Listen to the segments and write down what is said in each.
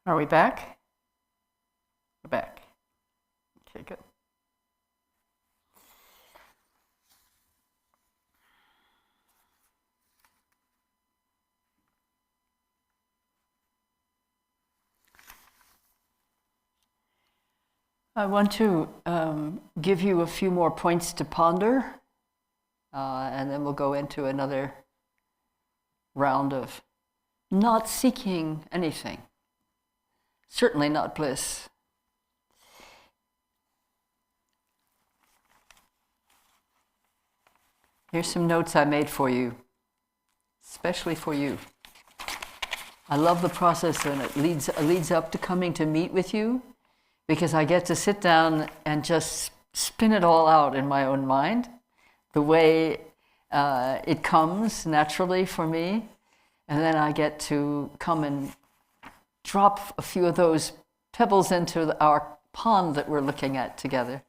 Are we back? We're back. Okay, good. I want to give you a few more points to ponder, and then we'll go into another round of not seeking anything. Certainly not bliss. Here's some notes I made for you, especially for you. I love the process, and it leads up to coming to meet with you, because I get to sit down and just spin it all out in my own mind, the way it comes naturally for me, and then I get to come and drop a few of those pebbles into our pond that we're looking at together.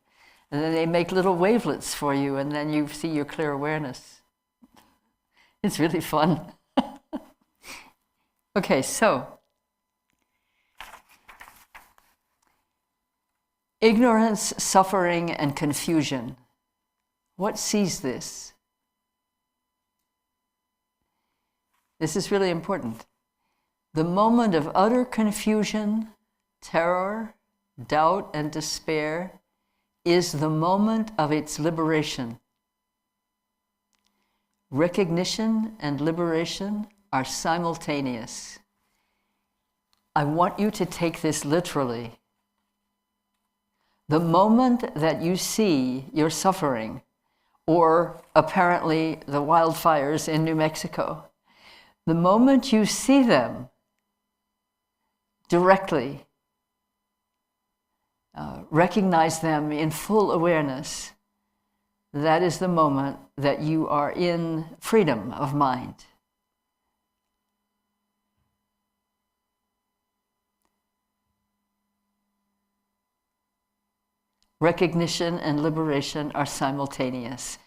And then they make little wavelets for you, and then you see your clear awareness. It's really fun. Okay, so ignorance, suffering, and confusion. What sees this? This is really important. The moment of utter confusion, terror, doubt, and despair is the moment of its liberation. Recognition and liberation are simultaneous. I want you to take this literally. The moment that you see your suffering, or apparently the wildfires in New Mexico, the moment you see them directly, recognize them in full awareness, that is the moment that you are in freedom of mind. Recognition and liberation are simultaneous.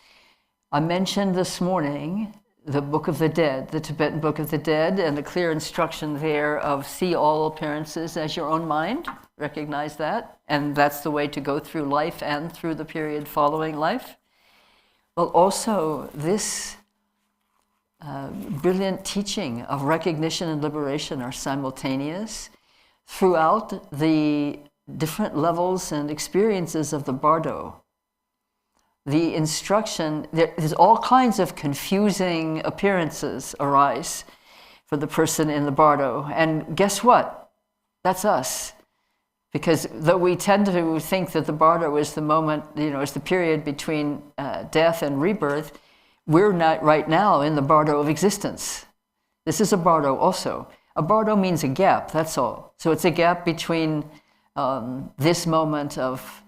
I mentioned this morning the Book of the Dead, the Tibetan Book of the Dead, and the clear instruction there of see all appearances as your own mind. Recognize that. And that's the way to go through life and through the period following life. Well, also this brilliant teaching of recognition and liberation are simultaneous throughout the different levels and experiences of the bardo. The instruction, there's all kinds of confusing appearances arise for the person in the bardo. And guess what? That's us. Because though we tend to think that the bardo is the moment, is the period between death and rebirth, we're not right now in the bardo of existence. This is a bardo also. A bardo means a gap, that's all. So it's a gap between this moment of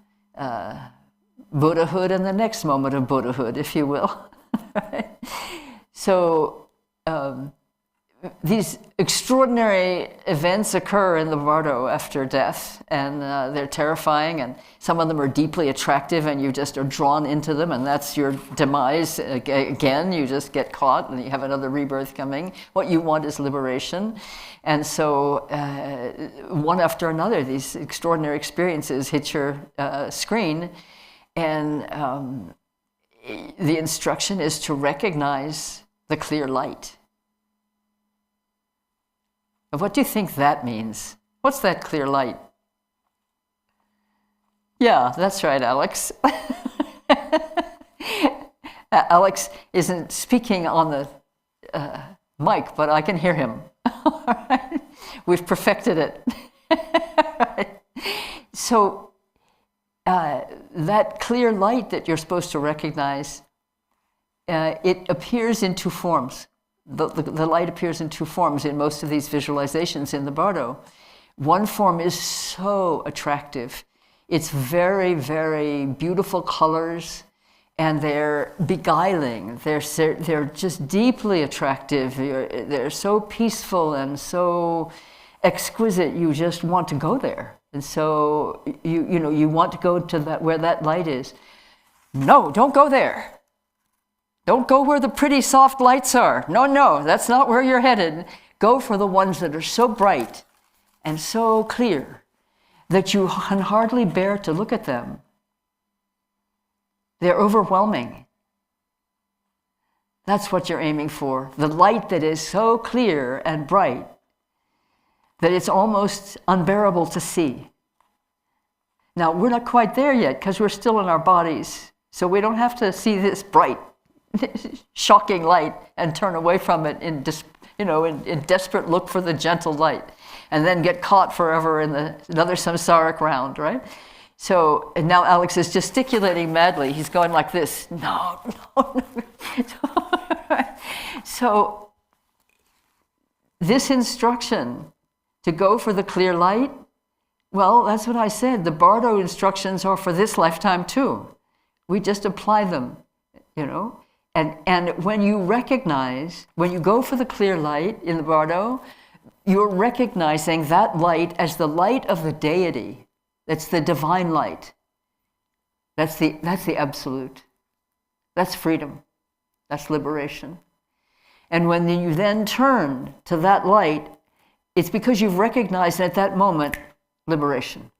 Buddhahood and the next moment of Buddhahood, if you will. Right? So these extraordinary events occur in the bardo after death, and they're terrifying, and some of them are deeply attractive, and you just are drawn into them, and that's your demise. Again, you just get caught, and you have another rebirth coming. What you want is liberation. And so one after another, these extraordinary experiences hit your screen, and the instruction is to recognize the clear light. And what do you think that means? What's that clear light? Yeah, that's right, Alex. Alex isn't speaking on the mic, but I can hear him. All right? We've perfected it. Right? So that clear light that you're supposed to recognize, it appears in two forms. The light appears in two forms in most of these visualizations in the bardo. One form is so attractive. It's very, very beautiful colors, and they're beguiling. They're just deeply attractive. They're so peaceful and so exquisite. You just want to go there. And so you want to go to that where that light is. No, don't go there. Don't go where the pretty soft lights are. No, that's not where you're headed. Go for the ones that are so bright and so clear that you can hardly bear to look at them. They're overwhelming. That's what you're aiming for. The light that is so clear and bright that it's almost unbearable to see. Now, we're not quite there yet because we're still in our bodies. So we don't have to see this bright, shocking light and turn away from it in desperate look for the gentle light and then get caught forever in another samsaric round, right? So, and now Alex is gesticulating madly. He's going like this. No. So, this instruction to go for the clear light, well, that's what I said. The bardo instructions are for this lifetime too. We just apply them, And when you recognize, when you go for the clear light in the bardo, you're recognizing that light as the light of the deity. That's the divine light. That's the absolute. That's freedom. That's liberation. And when you then turn to that light, it's because you've recognized at that moment liberation.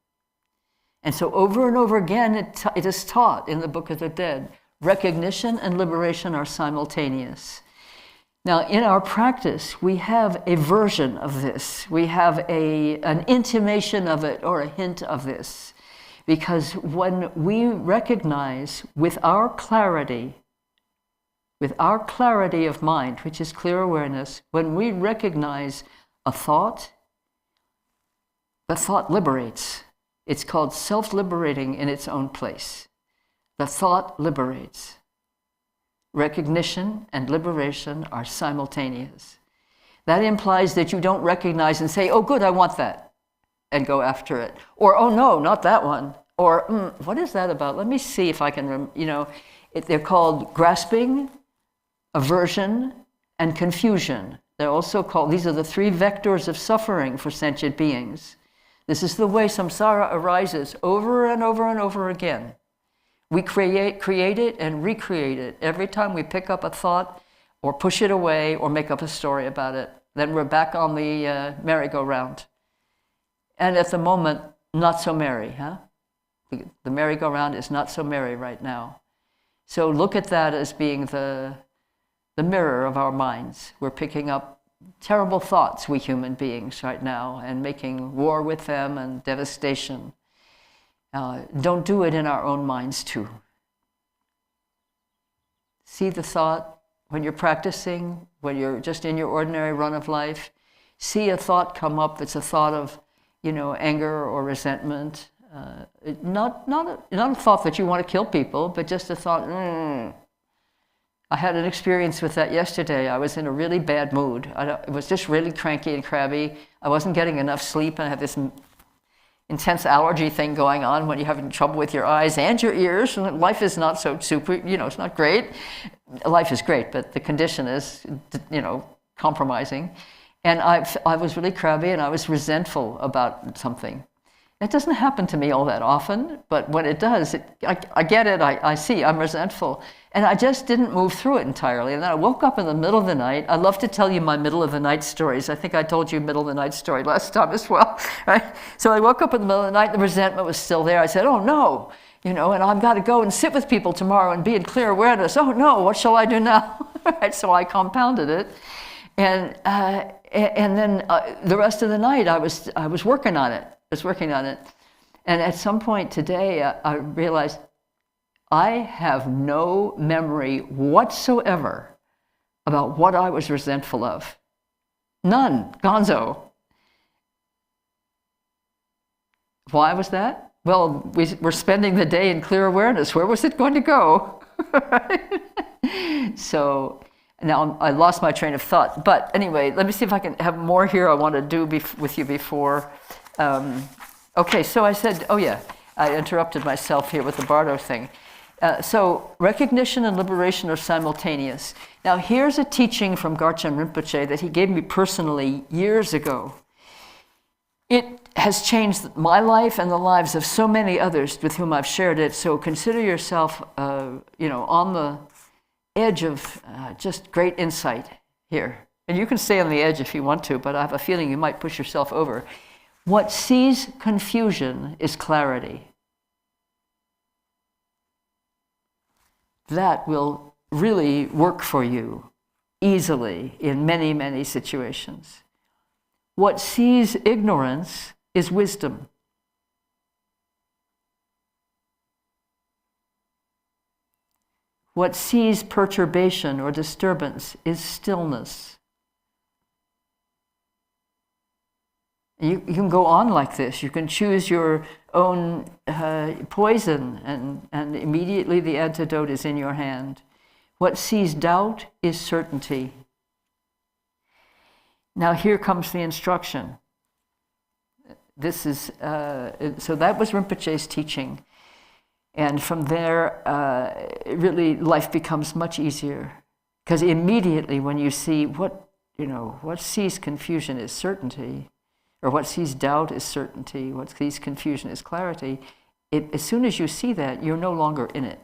And so over and over again, it is taught in the Book of the Dead, recognition and liberation are simultaneous. Now, in our practice, we have a version of this. We have an intimation of it or a hint of this. Because when we recognize with our clarity of mind, which is clear awareness, when we recognize a thought, the thought liberates. It's called self-liberating in its own place. The thought liberates. Recognition and liberation are simultaneous. That implies that you don't recognize and say, oh, good, I want that, and go after it. Or, oh, no, not that one. Or, what is that about? Let me see if I can, they're called grasping, aversion, and confusion. They're also called, these are the three vectors of suffering for sentient beings. This is the way samsara arises over and over and over again. We create it and recreate it every time we pick up a thought or push it away or make up a story about it. Then we're back on the merry-go-round. And at the moment, not so merry, huh? The merry-go-round is not so merry right now. So look at that as being the mirror of our minds. We're picking up terrible thoughts, we human beings, right now, and making war with them and devastation. Don't do it in our own minds, too. See the thought when you're practicing, when you're just in your ordinary run of life. See a thought come up that's a thought of, anger or resentment. Not a thought that you want to kill people, but just a thought, I had an experience with that yesterday. I was in a really bad mood. It was just really cranky and crabby. I wasn't getting enough sleep, and I had this intense allergy thing going on when you're having trouble with your eyes and your ears. And life is not so super, it's not great. Life is great, but the condition is, compromising. And I was really crabby, and I was resentful about something. It doesn't happen to me all that often, but when it does, I get it, I see, I'm resentful. And I just didn't move through it entirely. And then I woke up in the middle of the night. I love to tell you my middle of the night stories. I think I told you middle of the night story last time as well, right? So I woke up in the middle of the night, the resentment was still there. I said, oh no, and I've got to go and sit with people tomorrow and be in clear awareness. Oh no, what shall I do now? Right? So I compounded it. And then the rest of the night I was working on it. And at some point today, I realized I have no memory whatsoever about what I was resentful of. None. Gonzo. Why was that? Well, we're spending the day in clear awareness. Where was it going to go? So now I lost my train of thought. But anyway, let me see if I can have more here I want to do with you before. Okay, so I said, oh yeah, I interrupted myself here with the bardo thing. So recognition and liberation are simultaneous. Now here's a teaching from Garchen Rinpoche that he gave me personally years ago. It has changed my life and the lives of so many others with whom I've shared it. So consider yourself, on the edge of just great insight here. And you can stay on the edge if you want to, but I have a feeling you might push yourself over. What sees confusion is clarity. That will really work for you easily in many, many situations. What sees ignorance is wisdom. What sees perturbation or disturbance is stillness. You can go on like this. You can choose your own poison, and immediately the antidote is in your hand. What sees doubt is certainty. Now here comes the instruction. This is so that was Rinpoche's teaching, and from there, really life becomes much easier, because immediately when you see what sees confusion is certainty, or what sees doubt is certainty, what sees confusion is clarity, as soon as you see that, you're no longer in it.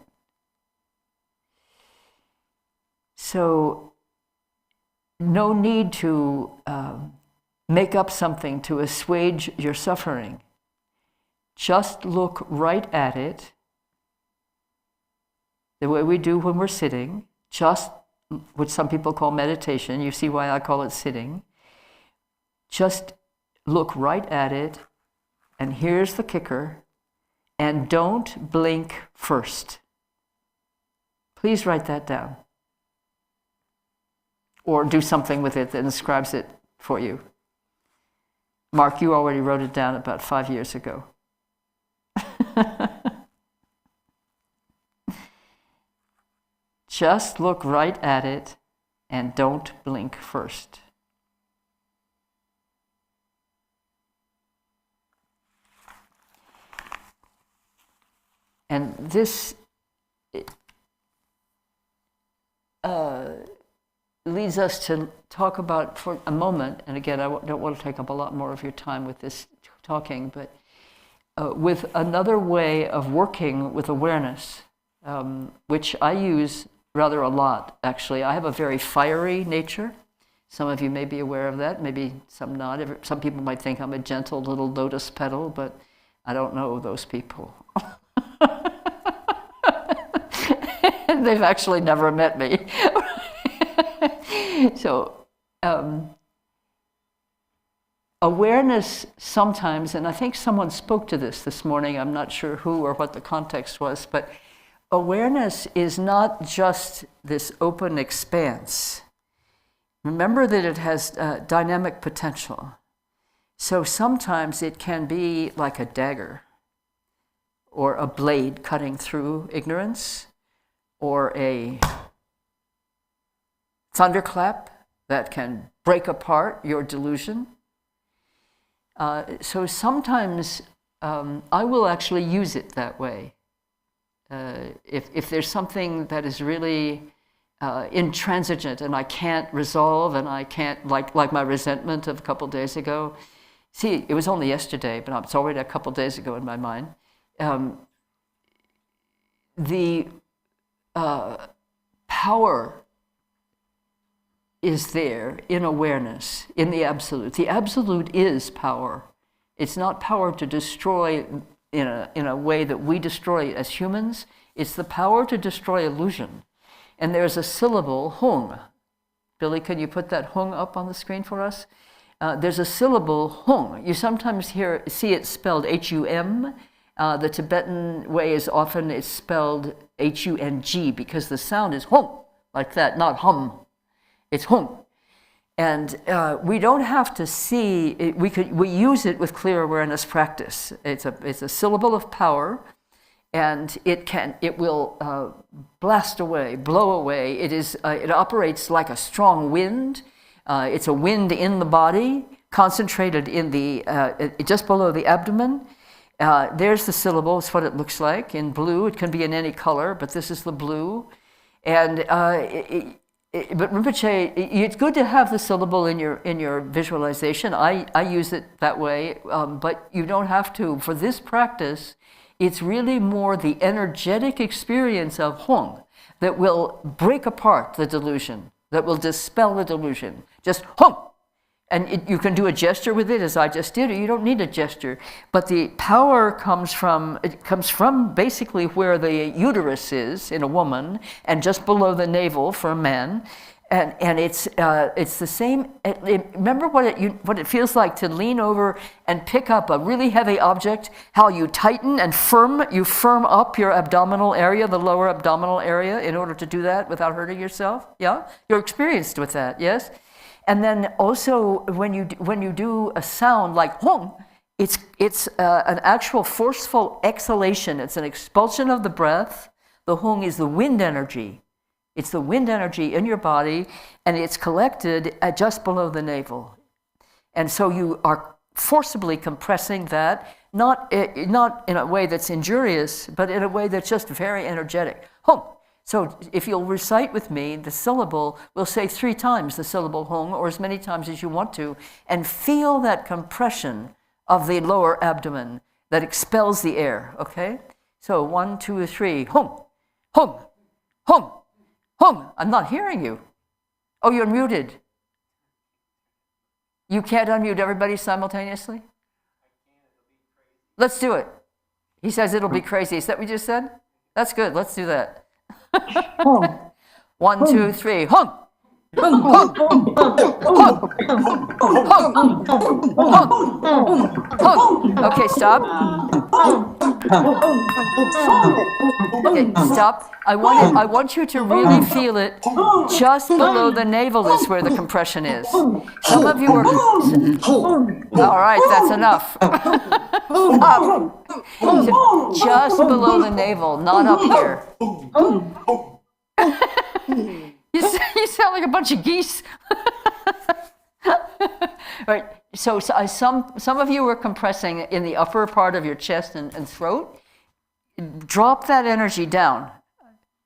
So, no need to make up something to assuage your suffering. Just look right at it, the way we do when we're sitting, which some people call meditation. You see why I call it sitting. Just look right at it, and here's the kicker, and don't blink first. Please write that down. Or do something with it that describes it for you. Mark, you already wrote it down about 5 years ago. Just look right at it and don't blink first. And this leads us to talk about, for a moment, and again, I don't want to take up a lot more of your time with this talking, but with another way of working with awareness, which I use rather a lot, actually. I have a very fiery nature. Some of you may be aware of that, maybe some not. Some people might think I'm a gentle little lotus petal, but I don't know those people. They've actually never met me. So, awareness sometimes, and I think someone spoke to this morning, I'm not sure who or what the context was, but awareness is not just this open expanse. Remember that it has dynamic potential. So sometimes it can be like a dagger, or a blade cutting through ignorance, or a thunderclap that can break apart your delusion. So sometimes I will actually use it that way. If there's something that is really intransigent and I can't resolve, and I can't, like my resentment of a couple days ago. See, it was only yesterday, but it's already a couple days ago in my mind. The power is there in awareness, in the absolute. The absolute is power. It's not power to destroy in a way that we destroy as humans. It's the power to destroy illusion. And there's a syllable, hung. Billy, can you put that hung up on the screen for us? There's a syllable, hung. You sometimes see it spelled H-U-M. The Tibetan way is often it's spelled H-U-N-G, because the sound is hung, like that, not hum. It's hung. And we don't have to see it. We use it with clear awareness practice. It's a syllable of power, and it will blast away, blow away. It operates like a strong wind. It's a wind in the body, concentrated in just below the abdomen. There's the syllable. It's what it looks like in blue. It can be in any color, but this is the blue. And but Rinpoche, it's good to have the syllable in your visualization. I use it that way, but you don't have to. For this practice, it's really more the energetic experience of Hong that will break apart the delusion, that will dispel the delusion. Just Hong! And you can do a gesture with it, as I just did, or you don't need a gesture. But the power comes from basically where the uterus is in a woman, and just below the navel for a man. And it's the same. Remember what it feels like to lean over and pick up a really heavy object. How you tighten and firm up your abdominal area, the lower abdominal area, in order to do that without hurting yourself. Yeah, you're experienced with that. Yes. And then also when you do a sound like hong, it's an actual forceful exhalation. It's an expulsion of the breath. The hong is the wind energy. It's the wind energy in your body, and it's collected just below the navel. And so you are forcibly compressing that, not in a way that's injurious, but in a way that's just very energetic. Hong. So if you'll recite with me the syllable, we'll say 3 times the syllable hong, or as many times as you want to, and feel that compression of the lower abdomen that expels the air, okay? So 1, 2, 3, hong, hong, hong, hong. I'm not hearing you. Oh, you're muted. You can't unmute everybody simultaneously? Let's do it. He says it'll be crazy. Is that what you just said? That's good. Let's do that. 1, 2, 3, hung! Hung! Hung! Hung! Hung! Hung! Okay, stop. Okay, stop. I want you to really feel it. Just below the navel is where the compression is. Some of you are... All right, that's enough. Stop. Just below the navel, not up here. You sound like a bunch of geese. Right. So some of you are compressing in the upper part of your chest and throat. Drop that energy down.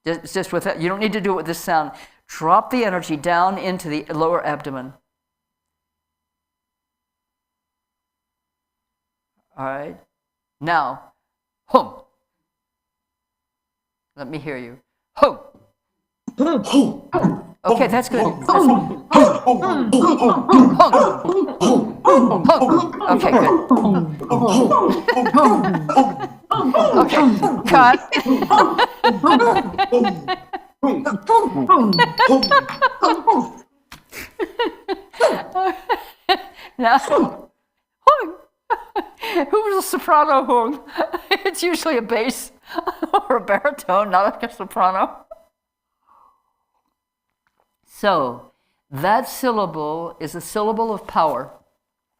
It's just with that. You don't need to do it with this sound. Drop the energy down into the lower abdomen. All right. Now, hum. Let me hear you. Hum. Okay, that's good. Okay, good. Okay, cut. Now, who's a soprano hung? It's usually a bass or a baritone, not a soprano. So that syllable is a syllable of power.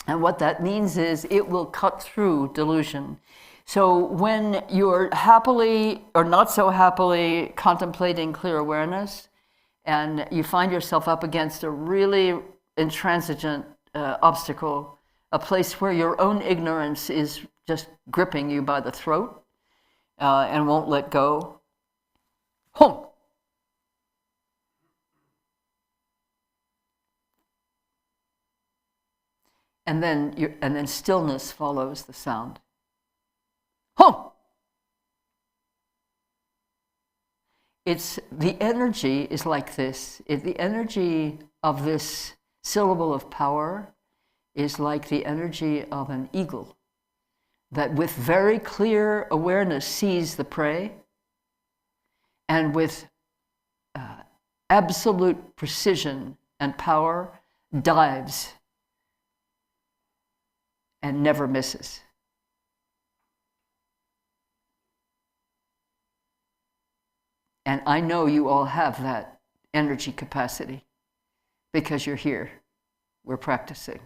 And what that means is it will cut through delusion. So when you're happily or not so happily contemplating clear awareness, and you find yourself up against a really intransigent obstacle, a place where your own ignorance is just gripping you by the throat and won't let go, hum. And then stillness follows the sound. Hum. The energy is like this. The energy of this syllable of power is like the energy of an eagle that with very clear awareness sees the prey and with absolute precision and power dives and never misses. And I know you all have that energy capacity because you're here. We're practicing.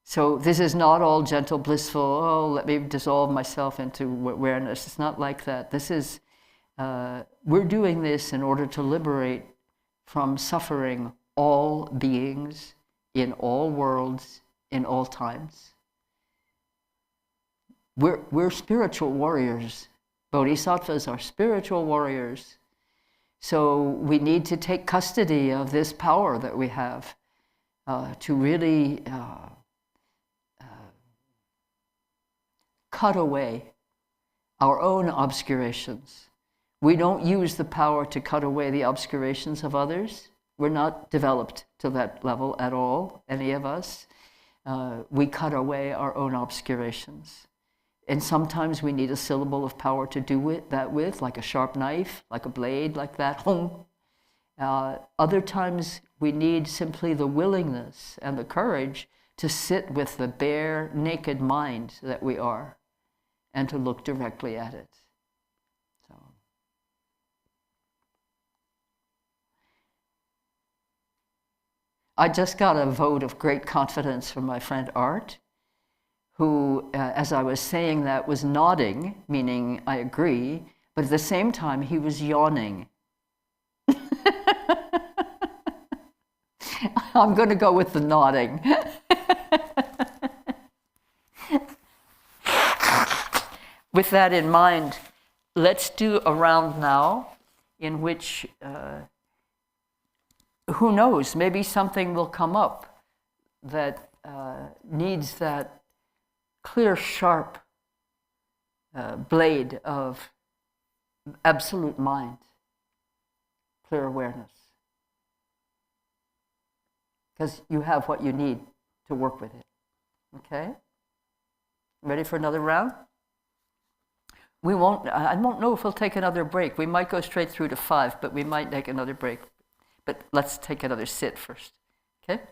So this is not all gentle, blissful, oh, let me dissolve myself into awareness. It's not like that. This is, we're doing this in order to liberate from suffering all beings in all worlds, in all times. We're spiritual warriors. Bodhisattvas are spiritual warriors. So we need to take custody of this power that we have to really cut away our own obscurations. We don't use the power to cut away the obscurations of others. We're not developed to that level at all, any of us. We cut away our own obscurations. And sometimes we need a syllable of power to do that with, like a sharp knife, like a blade, like that. Other times we need simply the willingness and the courage to sit with the bare, naked mind that we are and to look directly at it. So. I just got a vote of great confidence from my friend Art, who, as I was saying that, was nodding, meaning I agree, but at the same time he was yawning. I'm going to go with the nodding. With that in mind, let's do a round now in which, who knows, maybe something will come up that needs that clear, sharp blade of absolute mind, clear awareness. Because you have what you need to work with it. Okay? Ready for another round? I won't know if we'll take another break. We might go straight through to 5, but we might take another break. But let's take another sit first. Okay?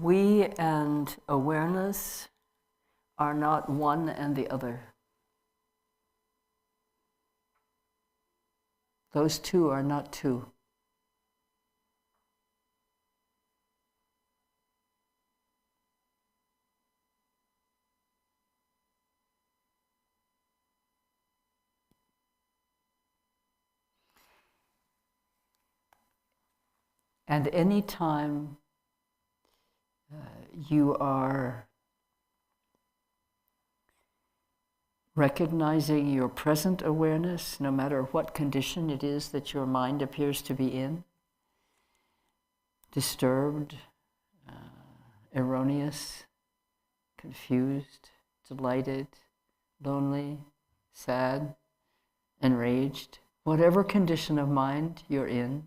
We and awareness are not one and the other. Those two are not two. And any time you are recognizing your present awareness, no matter what condition it is that your mind appears to be in, disturbed, erroneous, confused, delighted, lonely, sad, enraged, whatever condition of mind you're in,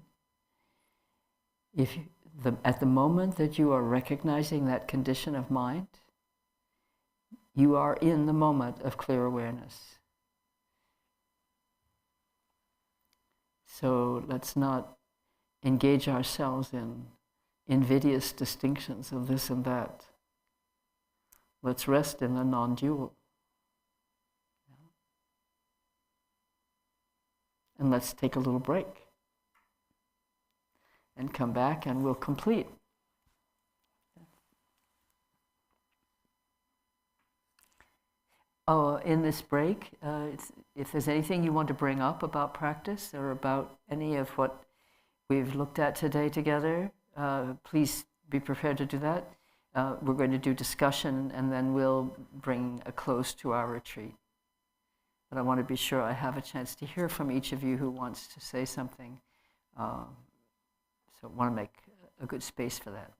at the moment that you are recognizing that condition of mind, you are in the moment of clear awareness. So let's not engage ourselves in invidious distinctions of this and that. Let's rest in the non-dual. And let's take a little break and come back and we'll complete. Oh, in this break, if there's anything you want to bring up about practice or about any of what we've looked at today together, please be prepared to do that. We're going to do discussion and then we'll bring a close to our retreat. But I want to be sure I have a chance to hear from each of you who wants to say something. So I want to make a good space for that.